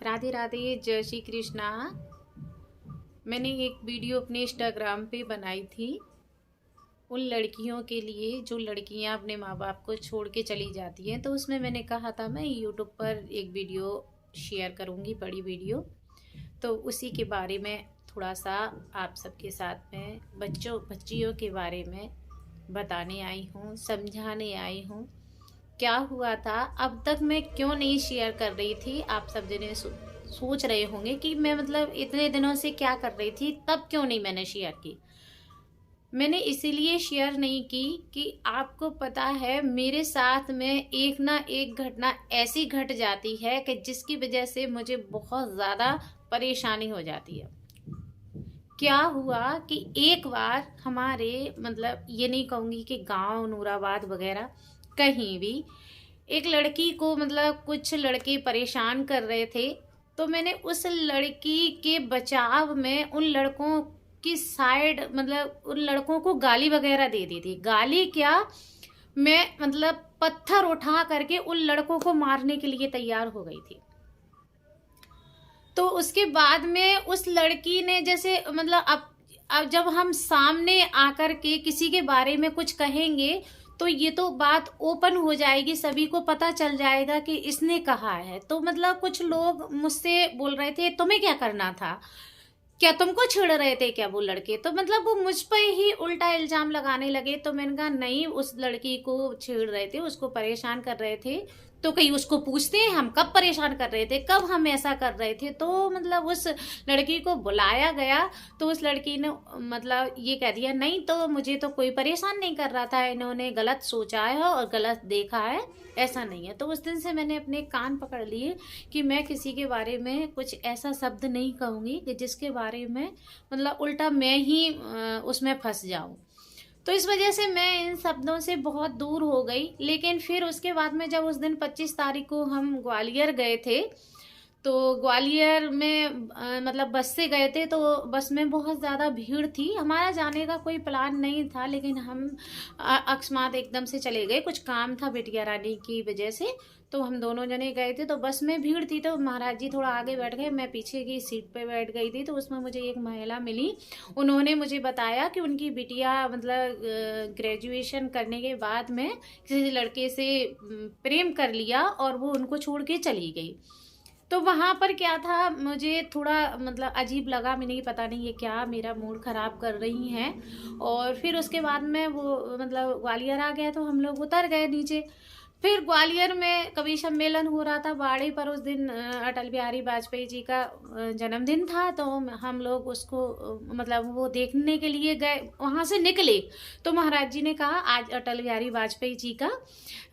राधे राधे, जय श्री कृष्णा। मैंने एक वीडियो अपने इंस्टाग्राम पे बनाई थी उन लड़कियों के लिए जो लड़कियां अपने माँ बाप को छोड़ के चली जाती हैं। तो उसमें मैंने कहा था मैं यूट्यूब पर एक वीडियो शेयर करूँगी, बड़ी वीडियो। तो उसी के बारे में थोड़ा सा आप सबके साथ में बच्चियों के बारे में बताने आई हूँ, समझाने आई हूँ। क्या हुआ था, अब तक मैं क्यों नहीं शेयर कर रही थी। आप सब जने सोच रहे होंगे कि मैं मतलब इतने दिनों से क्या कर रही थी, तब क्यों नहीं मैंने शेयर की। मैंने इसीलिए शेयर नहीं की कि आपको पता है मेरे साथ में एक ना एक घटना ऐसी घट जाती है कि जिसकी वजह से मुझे बहुत ज़्यादा परेशानी हो जाती है। क्या हुआ कि एक बार हमारे मतलब ये नहीं कहूँगी कि गांव नूराबाद वगैरह, कहीं भी एक लड़की को मतलब कुछ लड़के परेशान कर रहे थे। तो मैंने उस लड़की के बचाव में उन लड़कों की साइड मतलब उन लड़कों को गाली वगैरह दे दी थी। गाली क्या, मैं मतलब पत्थर उठा करके उन लड़कों को मारने के लिए तैयार हो गई थी। तो उसके बाद में उस लड़की ने जैसे मतलब अब जब हम सामने आकर के किसी के बारे में कुछ कहेंगे तो ये तो बात ओपन हो जाएगी, सभी को पता चल जाएगा कि इसने कहा है। तो मतलब कुछ लोग मुझसे बोल रहे थे तुम्हें क्या करना था, क्या तुमको छेड़ रहे थे क्या वो लड़के। तो मतलब वो मुझ पर ही उल्टा इल्जाम लगाने लगे। तो मैंने कहा नहीं, उस लड़की को छेड़ रहे थे, उसको परेशान कर रहे थे। तो कहीं उसको पूछते हैं हम कब परेशान कर रहे थे, कब हम ऐसा कर रहे थे। तो मतलब उस लड़की को बुलाया गया तो उस लड़की ने मतलब ये कह दिया नहीं, तो मुझे तो कोई परेशान नहीं कर रहा था, इन्होंने गलत सोचा है और गलत देखा है, ऐसा नहीं है। तो उस दिन से मैंने अपने कान पकड़ लिए कि मैं किसी के बारे में कुछ ऐसा शब्द नहीं कहूँगी कि जिसके बारे में मतलब उल्टा मैं ही उसमें फंस जाऊँ। तो इस वजह से मैं इन शब्दों से बहुत दूर हो गई। लेकिन फिर उसके बाद में जब उस दिन 25 तारीख को हम ग्वालियर गए थे, तो ग्वालियर में मतलब बस से गए थे। तो बस में बहुत ज़्यादा भीड़ थी, हमारा जाने का कोई प्लान नहीं था, लेकिन हम अकस्मात एकदम से चले गए, कुछ काम था बिटिया रानी की वजह से। तो हम दोनों जने गए थे। तो बस में भीड़ थी तो महाराज जी थोड़ा आगे बैठ गए, मैं पीछे की सीट पे बैठ गई थी। तो उसमें मुझे एक महिला मिली, उन्होंने मुझे बताया कि उनकी बिटिया मतलब ग्रेजुएशन करने के बाद में किसी लड़के से प्रेम कर लिया और वो उनको छोड़ के चली गई। तो वहाँ पर क्या था, मुझे थोड़ा मतलब अजीब लगा। मैंने पता नहीं ये क्या मेरा मूड ख़राब कर रही हैं। और फिर उसके बाद में वो मतलब ग्वालियर आ गया तो हम लोग उतर गए नीचे। फिर ग्वालियर में कवि सम्मेलन हो रहा था बाड़ी पर। उस दिन अटल बिहारी वाजपेयी जी का जन्मदिन था। तो हम लोग उसको मतलब वो देखने के लिए गए, वहाँ से निकले तो महाराज जी ने कहा आज अटल बिहारी वाजपेयी जी का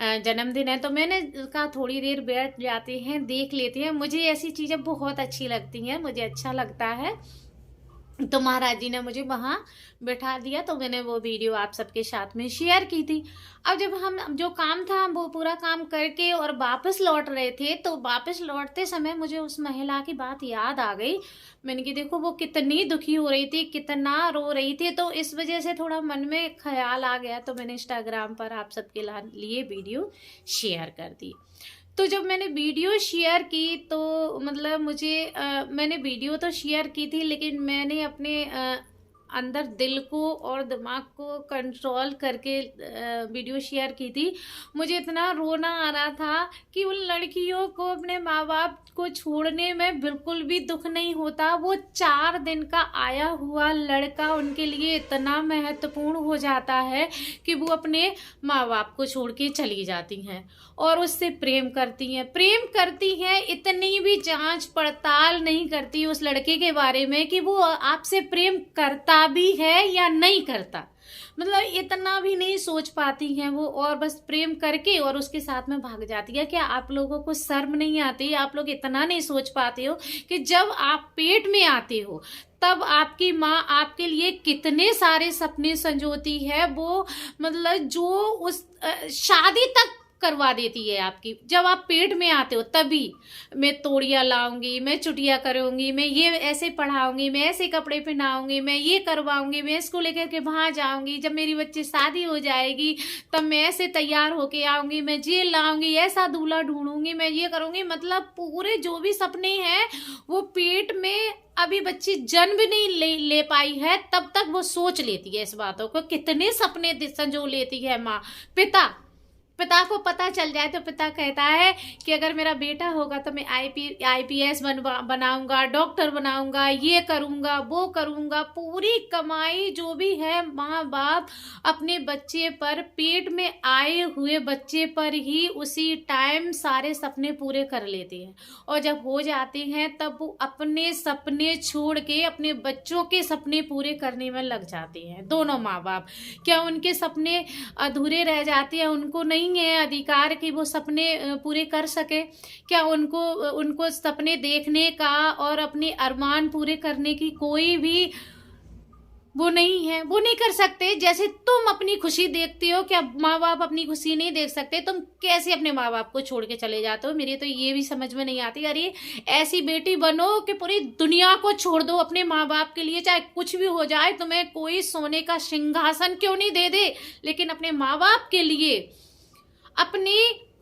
जन्मदिन है। तो मैंने कहा थोड़ी देर बैठ जाते हैं, देख लेते हैं। मुझे ऐसी चीज़ें बहुत अच्छी लगती हैं, मुझे अच्छा लगता है। तो महाराज जी ने मुझे वहाँ बैठा दिया। तो मैंने वो वीडियो आप सबके साथ में शेयर की थी। अब जब हम जो काम था वो पूरा काम करके और वापस लौट रहे थे, तो वापस लौटते समय मुझे उस महिला की बात याद आ गई। मैंने कि देखो वो कितनी दुखी हो रही थी, कितना रो रही थी। तो इस वजह से थोड़ा मन में ख्याल आ गया, तो मैंने इंस्टाग्राम पर आप सबके लिए वीडियो शेयर कर दी। तो जब मैंने वीडियो शेयर की तो मतलब मुझे मैंने वीडियो तो शेयर की थी, लेकिन मैंने अपने अंदर दिल को और दिमाग को कंट्रोल करके वीडियो शेयर की थी। मुझे इतना रोना आ रहा था कि उन लड़कियों को अपने माँ बाप को छोड़ने में बिल्कुल भी दुख नहीं होता। वो 4 दिन का आया हुआ लड़का उनके लिए इतना महत्वपूर्ण हो जाता है कि वो अपने माँ बाप को छोड़ के चली जाती हैं और उससे प्रेम करती हैं। इतनी भी जांच पड़ताल नहीं करती उस लड़के के बारे में कि वो आपसे प्रेम करता भी है या नहीं करता। मतलब इतना भी नहीं सोच पाती हैं वो, और बस प्रेम करके और उसके साथ में भाग जाती है। क्या आप लोगों को शर्म नहीं आती? आप लोग इतना नहीं सोच पाते हो कि जब आप पेट में आते हो तब आपकी माँ आपके लिए कितने सारे सपने संजोती है। वो मतलब जो उस शादी तक करवा देती है आपकी। जब आप पेट में आते हो तभी मैं तोड़ियाँ लाऊंगी, मैं चुटिया करूंगी, मैं ये ऐसे पढ़ाऊंगी, मैं ऐसे कपड़े पहनाऊंगी, मैं ये करवाऊंगी, मैं इसको लेकर के वहां जाऊंगी, जब मेरी बच्ची शादी हो जाएगी तब मैं ऐसे तैयार होके आऊंगी, मैं जेल लाऊंगी, ऐसा दूल्हा ढूंढूंगी, मैं ये करूंगी। मतलब पूरे जो भी सपने हैं वो पेट में अभी बच्ची जन्म भी नहीं ले पाई है तब तक वो सोच लेती है इस बातों को। कितने सपने संजो लेती है माँ। पिता को पता चल जाए तो पिता कहता है कि अगर मेरा बेटा होगा तो मैं आईपीएस बनाऊंगा, डॉक्टर बनाऊंगा, ये करूंगा, वो करूंगा। पूरी कमाई जो भी है माँ बाप अपने बच्चे पर, पेट में आए हुए बच्चे पर ही उसी टाइम सारे सपने पूरे कर लेते हैं। और जब हो जाते हैं तब वो अपने सपने छोड़ के अपने बच्चों के सपने पूरे करने में लग जाते हैं दोनों माँ बाप। क्या उनके सपने अधूरे रह जाते हैं? उनको नहीं है अधिकार कि वो सपने पूरे कर सके? क्या उनको सपने देखने का और अपने अरमान पूरे करने की कोई भी वो नहीं है? वो नहीं कर सकते। जैसे तुम अपनी खुशी देखते हो, क्या माँ बाप अपनी खुशी नहीं देख सकते? तुम कैसे अपने माँ बाप को छोड़ के चले जाते हो? मेरी तो ये भी समझ में नहीं आती। अरे ऐसी बेटी बनो कि पूरी दुनिया को छोड़ दो अपने माँ बाप के लिए, चाहे कुछ भी हो जाए। तुम्हें कोई सोने का सिंहासन क्यों नहीं दे दे, लेकिन अपने माँ बाप के लिए, अपने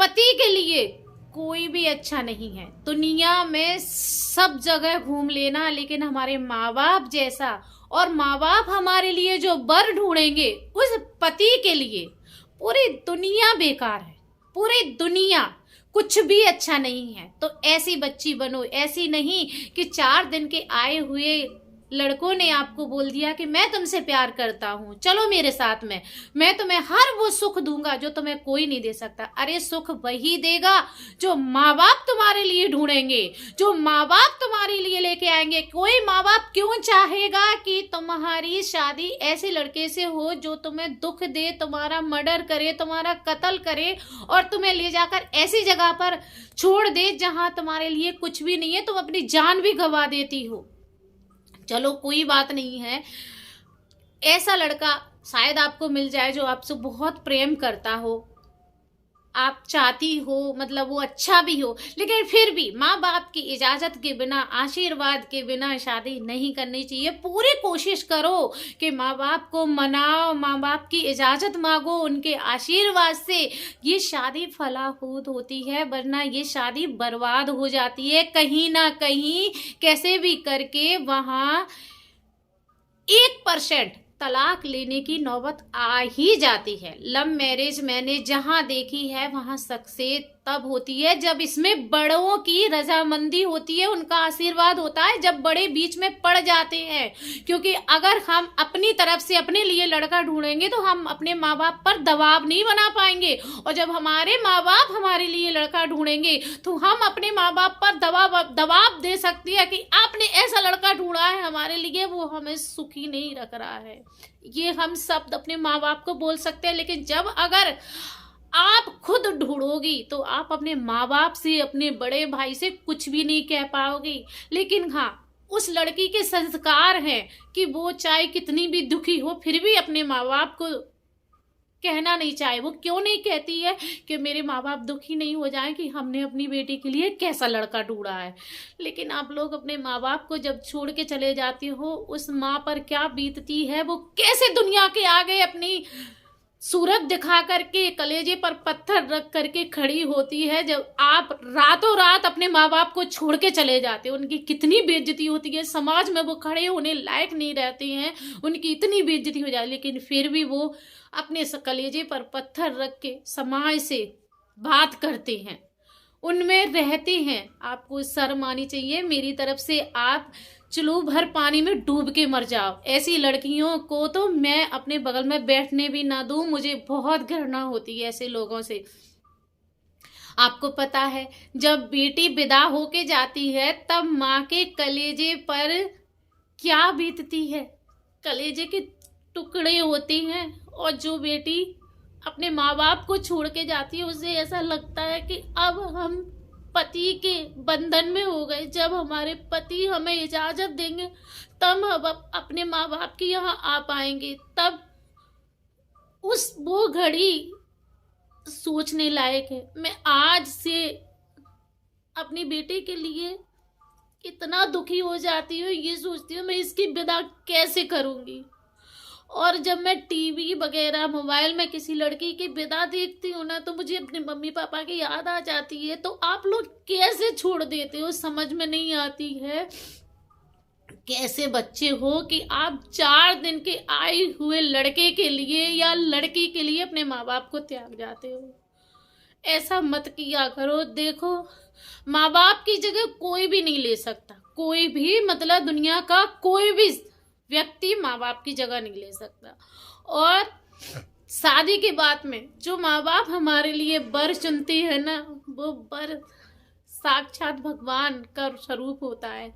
पति के लिए कोई भी अच्छा नहीं है। दुनिया में सब जगह घूम लेना, लेकिन हमारे माँ बाप जैसा, और माँ बाप हमारे लिए जो बर ढूंढेंगे उस पति के लिए पूरी दुनिया बेकार है। पूरी दुनिया कुछ भी अच्छा नहीं है। तो ऐसी बच्ची बनो, ऐसी नहीं कि 4 दिन के आए हुए लड़कों ने आपको बोल दिया कि मैं तुमसे प्यार करता हूँ, चलो मेरे साथ में, मैं तुम्हें हर वो सुख दूंगा जो तुम्हें कोई नहीं दे सकता। अरे सुख वही देगा जो माँ बाप तुम्हारे लिए ढूंढेंगे, जो माँ बाप तुम्हारे लिए लेके आएंगे। कोई माँ बाप क्यों चाहेगा कि तुम्हारी शादी ऐसे लड़के से हो जो तुम्हें दुख दे, तुम्हारा मर्डर करे, तुम्हारा कत्ल करे और तुम्हें ले जाकर ऐसी जगह पर छोड़ दे जहां तुम्हारे लिए कुछ भी नहीं है, तुम अपनी जान भी गंवा देती हो। चलो कोई बात नहीं है, ऐसा लड़का शायद आपको मिल जाए जो आपसे बहुत प्रेम करता हो, आप चाहती हो, मतलब वो अच्छा भी हो, लेकिन फिर भी माँ बाप की इजाजत के बिना, आशीर्वाद के बिना शादी नहीं करनी चाहिए। पूरी कोशिश करो कि माँ बाप को मनाओ, माँ बाप की इजाजत मांगो, उनके आशीर्वाद से ये शादी फलाफूद होती है, वरना ये शादी बर्बाद हो जाती है। कहीं ना कहीं कैसे भी करके वहाँ 1% तलाक लेने की नौबत आ ही जाती है। लव मैरिज मैंने जहां देखी है वहां सक्सेस तब होती है जब इसमें बड़ों की रजामंदी होती है, उनका आशीर्वाद होता है, जब बड़े बीच में पड़ जाते हैं। क्योंकि अगर हम अपनी तरफ से अपने लिए लड़का ढूंढेंगे तो हम अपने माँ बाप पर दबाव नहीं बना पाएंगे, और जब हमारे माँ बाप हमारे लिए लड़का ढूंढेंगे तो हम अपने माँ बाप पर दबाव दे सकती है कि आपने ऐसा लड़का ढूंढा है हमारे लिए, वो हमें सुखी नहीं रख रहा है। ये हम शब्द अपने माँ बाप को बोल सकते हैं, लेकिन जब अगर आप खुद ढूंढोगी तो आप अपने माँ बाप से, अपने बड़े भाई से कुछ भी नहीं कह पाओगी। लेकिन हाँ, उस लड़की के संस्कार हैं कि वो चाहे कितनी भी दुखी हो फिर भी अपने माँ बाप को कहना नहीं चाहे। वो क्यों नहीं कहती है कि मेरे माँ बाप दुखी नहीं हो जाए कि हमने अपनी बेटी के लिए कैसा लड़का ढूंढा है। लेकिन आप लोग अपने माँ बाप को जब छोड़ के चले जाते हो, उस माँ पर क्या बीतती है, वो कैसे दुनिया के आगे अपनी सूरत दिखा करके, कलेजे पर पत्थर रख करके खड़ी होती है। जब आप रातों रात अपने माँ बाप को छोड़ के चले जाते हो, उनकी कितनी बेइज्जती होती है, समाज में वो खड़े होने लायक नहीं रहते हैं, उनकी इतनी बेइज्जती हो जाए, लेकिन फिर भी वो अपने कलेजे पर पत्थर रख के समाज से बात करते हैं, उनमें रहते हैं। आपको शर्म आनी चाहिए। मेरी तरफ से आप चलो भर पानी में डूब के मर जाओ। ऐसी लड़कियों को तो मैं अपने बगल में बैठने भी ना दूं, मुझे बहुत घृणा होती है ऐसे लोगों से। आपको पता है जब बेटी विदा होके जाती है तब माँ के कलेजे पर क्या बीतती है, कलेजे के टुकड़े होते हैं। और जो बेटी अपने माँ बाप को छोड़ के जाती है उसे ऐसा लगता है कि अब हम पति के बंधन में हो गए, जब हमारे पति हमें इजाजत देंगे तब हम अपने माँ बाप के यहाँ आ पाएंगे। तब वो घड़ी सोचने लायक है। मैं आज से अपनी बेटे के लिए इतना दुखी हो जाती हूँ, ये सोचती हूँ मैं इसकी विदा कैसे करूँगी। और जब मैं टीवी वगैरह मोबाइल में किसी लड़की की विदा देखती हूँ ना, तो मुझे अपने मम्मी पापा की याद आ जाती है। तो आप लोग कैसे छोड़ देते हो, समझ में नहीं आती है। कैसे बच्चे हो कि आप 4 दिन के आए हुए लड़के के लिए या लड़की के लिए अपने माँ बाप को त्याग जाते हो। ऐसा मत किया करो। देखो, माँ बाप की जगह कोई भी नहीं ले सकता, कोई भी, मतलब दुनिया का कोई भी व्यक्ति माँ बाप की जगह नहीं ले सकता। और शादी के बाद में जो माँ बाप हमारे लिए वर चुनते हैं ना, वो वर साक्षात भगवान का स्वरूप होता है।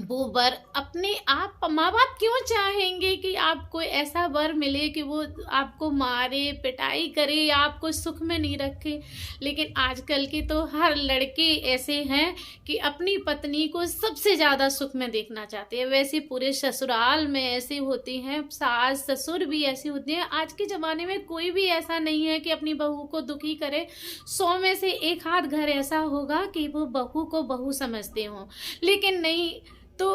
वो वर अपने आप, माँ बाप क्यों चाहेंगे कि आपको ऐसा वर मिले कि वो आपको मारे पिटाई करे या आपको सुख में नहीं रखे। लेकिन आजकल के तो हर लड़के ऐसे हैं कि अपनी पत्नी को सबसे ज़्यादा सुख में देखना चाहते हैं। वैसे पूरे ससुराल में ऐसे होते हैं, सास ससुर भी ऐसे होते हैं। आज के ज़माने में कोई भी ऐसा नहीं है कि अपनी बहू को दुखी करे। 100 में से एक आध घर ऐसा होगा कि वो बहू को बहू समझते हों, लेकिन नहीं तो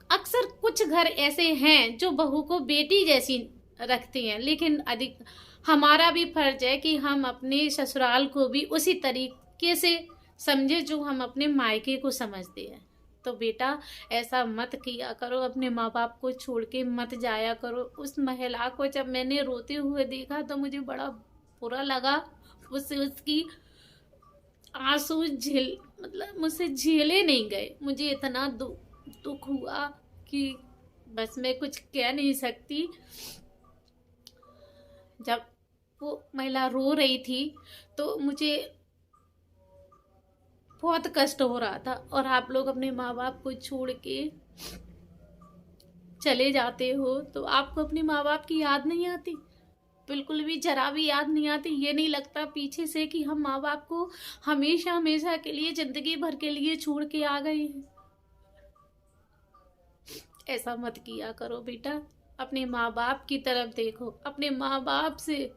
अक्सर कुछ घर ऐसे हैं जो बहू को बेटी जैसी रखते हैं। लेकिन अधिक हमारा भी फर्ज है कि हम अपने ससुराल को भी उसी तरीके से समझे जो हम अपने मायके को समझते हैं। तो बेटा, ऐसा मत किया करो, अपने माँ बाप को छोड़ के मत जाया करो। उस महिला को जब मैंने रोते हुए देखा तो मुझे बड़ा बुरा लगा। उसकी आंसू मतलब मुझसे झेले नहीं गए। मुझे इतना दुख हुआ कि बस मैं कुछ कह नहीं सकती। जब वो महिला रो रही थी तो मुझे बहुत कष्ट हो रहा था। और आप लोग अपने माँ बाप को छोड़ के चले जाते हो तो आपको अपने माँ बाप की याद नहीं आती? बिल्कुल भी जरा भी याद नहीं आती? ये नहीं लगता पीछे से कि हम माँ बाप को हमेशा हमेशा के लिए, जिंदगी भर के लिए छोड़ के आ गए हैं? ऐसा मत किया करो बेटा। अपने माँ बाप की तरफ देखो, अपने माँ बाप से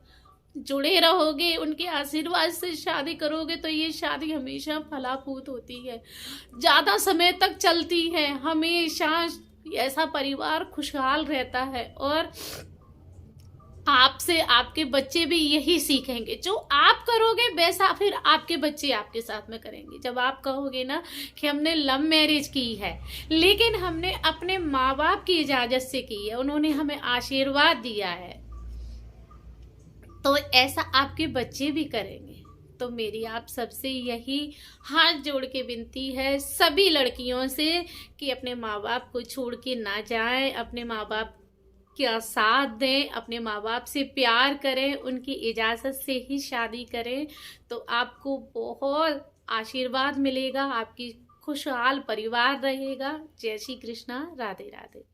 जुड़े रहोगे, उनके आशीर्वाद से शादी करोगे तो ये शादी हमेशा फलाफूत होती है, ज़्यादा समय तक चलती है। हमेशा ऐसा परिवार खुशहाल रहता है। और आपसे आपके बच्चे भी यही सीखेंगे। जो आप करोगे वैसा फिर आपके बच्चे आपके साथ में करेंगे। जब आप कहोगे ना कि हमने लव मैरिज की है लेकिन हमने अपने माँ बाप की इजाज़त से की है, उन्होंने हमें आशीर्वाद दिया है, तो ऐसा आपके बच्चे भी करेंगे। तो मेरी आप सबसे यही हाथ जोड़ के विनती है सभी लड़कियों से कि अपने माँ बाप को छोड़ के ना जाएं, अपने माँ बाप क्या साथ दें, अपने माँ बाप से प्यार करें, उनकी इजाज़त से ही शादी करें। तो आपको बहुत आशीर्वाद मिलेगा, आपकी खुशहाल परिवार रहेगा। जय श्री कृष्णा, राधे राधे।